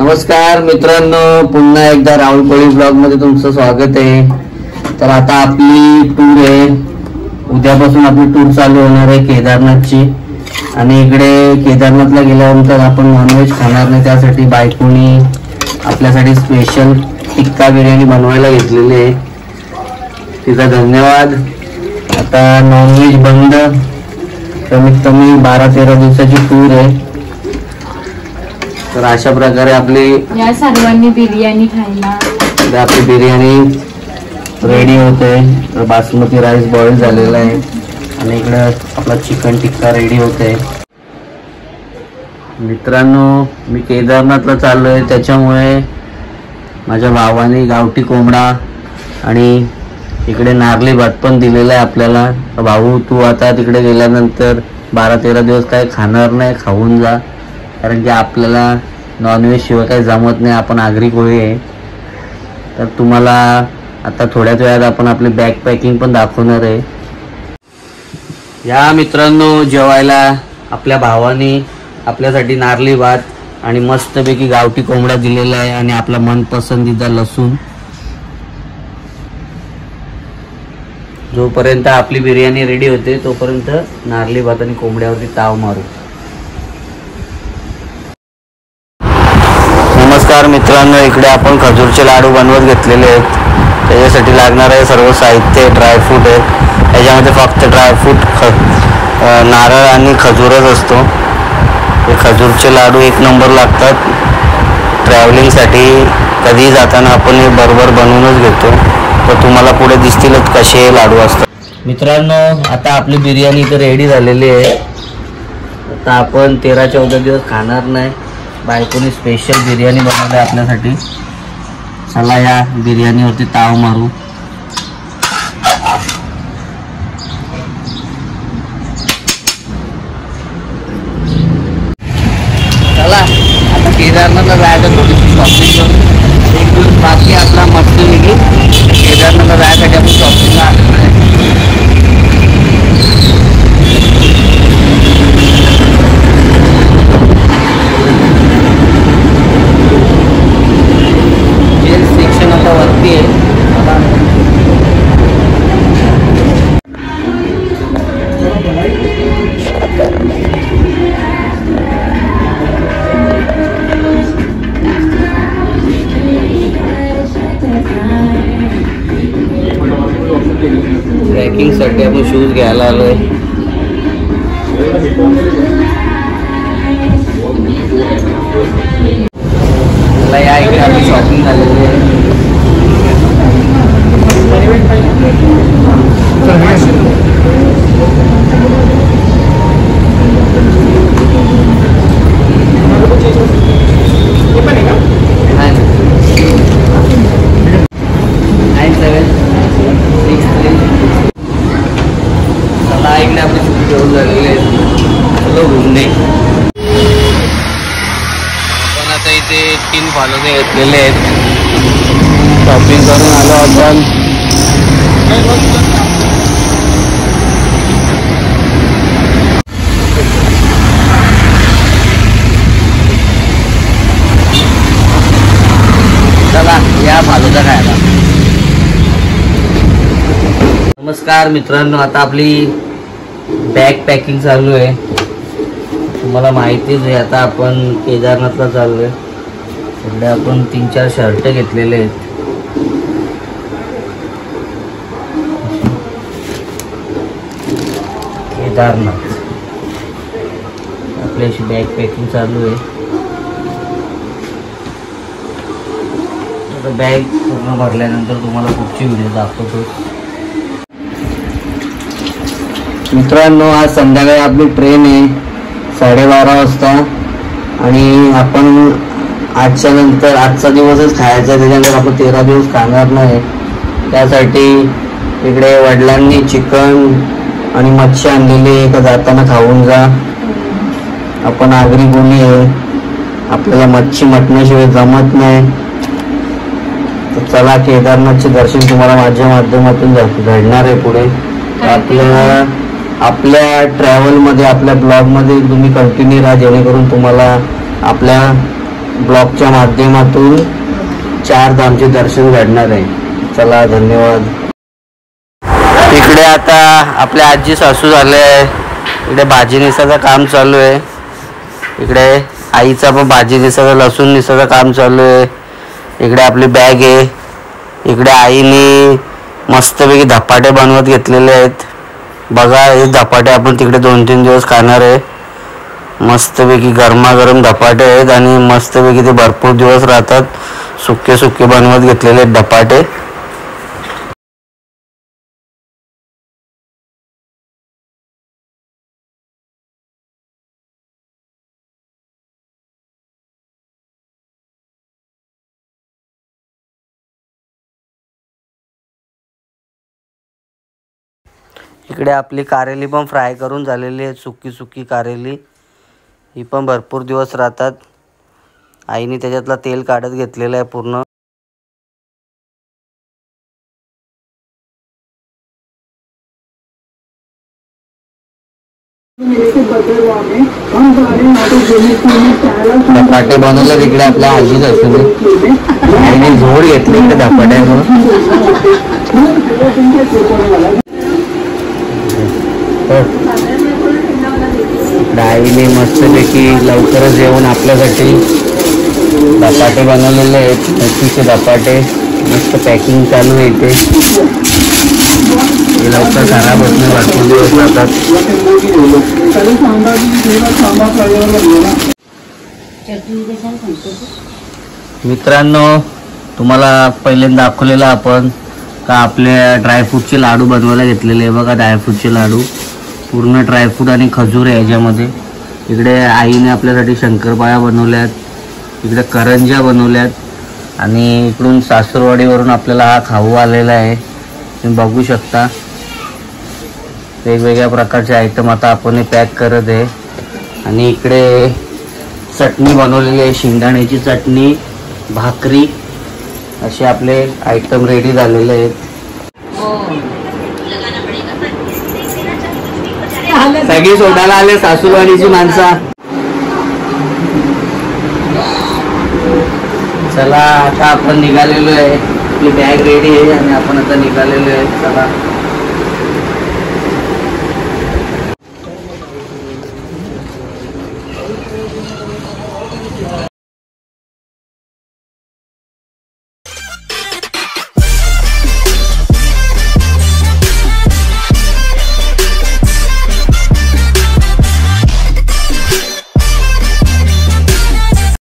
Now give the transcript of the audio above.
नमस्कार मित्रांनो, पुन्हा एकदा राहुल कोळी ब्लॉग मध्ये तुमचं स्वागत आहे। तर आता आपली टूर आहे, उद्यापासून आपली टूर चालू होणार आहे केदारनाथची। आणि इकडे केदारनाथला गेल्यानंतर आपण नॉनव्हेज खाणार नाही, त्यासाठी बायकोनी आपल्यासाठी स्पेशल टिक्का बिर्याणी बनवायला घेतलेली आहे, तिचा धन्यवाद। आता नॉनव्हेज बंद, कमीत कमी 12-13 दिवसाची टूर आहे। तर अशा प्रकारे आपली या सर्वांनी बिर्याणी खायला, आपली बिर्याणी रेडी होते। तर बासमती राईस बॉईल झालेला आहे आणि इकडे आपला चिकन टिक्का रेडी होते। मित्रांनो, मी केदारनाथला चाललोय, त्याच्यामुळे माझ्या भावाने गावठी कोंबडा आणि इकडे नारळी भात पण दिलेला आहे आपल्याला। भाऊ, तू आता तिकडे गेल्यानंतर 12-13 दिवस काय खाणार नाही, खाऊन जा, कारण की आपल्याला नॉनव्हेज शिवाय काही जमत नाही, आपण आगरी कोळी आहे। तर तुम्हाला आता थोड्याच वेळात आपण आपली बॅग पॅकिंग पण दाखवणार आहे। या मित्रांनो, जेवायला आपल्या भावाने आपल्यासाठी नारळी भात आणि मस्तपैकी गावठी कोंबडा दिलेला आहे आणि आपला मनपसंदीदा लसूण। जोपर्यंत आपली बिर्याणी रेडी होते तोपर्यंत नारळी भात आणि कोंबड्यावरती ताव मारू। नमस्कार मित्रांनो, इकडे आपण खजूरचे लाडू बनवत घेतलेले आहेत। त्याच्यासाठी लागणार आहे सर्व साहित्य ड्रायफ्रूट आहे, त्याच्यामध्ये फक्त ड्रायफ्रूट नारळ आणि खजूरच असतो। हे खजूरचे लाडू एक नंबर लागतात ट्रॅव्हलिंगसाठी, कधीही जाताना आपण हे बरोबर बनवूनच घेतो। तर तुम्हाला पुढे दिसतीलच कसे लाडू असतात। मित्रांनो, आता आपली बिर्याणी इथे रेडी झालेली आहे। आता आपण 13-14 दिवस खाणार नाही, बायकोनी स्पेशल बिर्याणी बनवली आहे आपल्यासाठी। चला या बिर्याणीवरती ताव मारू। चला आता केदारनाथला जायचं, थोडीशी शॉपिंग करून। एक दिवस बाकी आपला मस्त निघी केदारनाथला जायसाठी आपण शॉपिंगला आलेलो आहे। सेक्शन आता वरती आहे। ट्रॅकिंग साठी आपण शूज घ्यायला आलोय। या इकडे आपली शॉपिंग झालेली आहे। चला इकडे आपली शूज घेऊन झालेली आहे, चलो घुमणे। आता इथे 3 फालोने घेतलेले आहेत, शॉपिंग करून आलो आपण। चला या फालुदा खायला। नमस्कार मित्रांनो, आता आपली बॅग पॅकिंग चालू आहे। तुम्हाला माहितीच आहे, आता आपण केदारनाथला चाललोय। इकडे आपण 3-4 शर्ट घेतलेले आहेत। केदारनाथ आपली अशी बॅग पॅकिंग चालू आहे। आता बॅग पूर्ण भरल्यानंतर तुम्हाला पुढची व्हिडिओ दाखवतो। मित्रांनो, आज संध्याकाळी आपली ट्रेन आहे 12:30 वाजता आणि आपण आजच्या नंतर आजचा दिवसच खायचा, त्याच्यानंतर आपण 13 दिवस खाणार नाही। त्यासाठी इकडे वडिलांनी चिकन आणि मच्छी आणलेली आहे, तर जाताना खाऊन जा। आपण आगरी कोळी आहे, आपल्याला मच्छी मटणाशिवाय जमत नाही। तर चला, केदारनाथचे दर्शन तुम्हाला माझ्या माध्यमातून घडणार आहे पुढे। आपल्या ट्रॅव्हल मध्ये, आपल्या ब्लॉग मध्ये तुम्ही कंटिन्यू राहा, जेणेकरून तुम्हाला आपल्या ब्लॉगच्या माध्यमातून 4 धामचे दर्शन घडणार आहे. चला, धन्यवाद. इकडे आता आपल्या आजी सासू झाले. इकडे भाजी निसाचं काम चालू आहे. इकडे आईचा पण भाजी निसाचं, लसूण निसाचं काम चालू आहे. इकडे आपली बॅग आहे. इकडे आईने मस्तपैकी धपाटे बनवत घेतलेले आहेत. बघा, हे धपाटे आपण तिकडे 2-3 दिवस खाणार आहे. मस्तपैकी गरमागरम धपाटे आहेत आणि मस्तपैकी ते भरपूर दिवस राहतात. सुके सुके बनवत घेतलेले आहेत धपाटे. इकडे आपली कारेली पण फ्राय करून झालेली आहे. सुकी सुकी कारेली ही पण भरपूर दिवस राहतात. आईने त्याच्यातला तेल काढत घेतलेलं आहे पूर्ण. धपाटे बनवले तिकडे आपल्या आजीच असते. आईने झोड घेतली इकडे धपाट्यावर. आईने मस्तपैकी लवकरच येऊन आपल्यासाठी धपाटे बनवलेले आहेत. मेथीचे धपाटे मस्त पॅकिंग चालू आहे इथे. हे लवकर खराब होत नाही, भरपूर दिवस राहतात. मित्रांनो, तुम्हाला पहिल्यांदा दाखवलेलं आपण का आपले ड्रायफ्रूटचे लाडू बनवायला घेतलेले आहे. बघा, ड्रायफ्रूटचे लाडू पूर्ण ड्रायफ्रूट आणि खजूर आहे याच्यामध्ये. इकडे आईने आपल्यासाठी शंकरपाळ्या बनवल्यात. इकडे करंज्या बनवल्यात आणि इकडून सासूरवाडीवरून आपल्याला हा खाऊ आलेला आहे. तुम्ही बघू शकता वेगवेगळ्या प्रकारचे आयटम आता आपण हे पॅक करत आहे. आणि इकडे चटणी बनवलेली आहे, शेंगदाण्याची चटणी, भाकरी, असे आपले आयटम रेडी झालेले आहेत. सगळी सोडायला आले सासूरवाडीची माणसं. चला, आता आपण निघालेलो आहे. आपली बॅग रेडी आहे आणि आपण आता निघालेलो आहे. चला.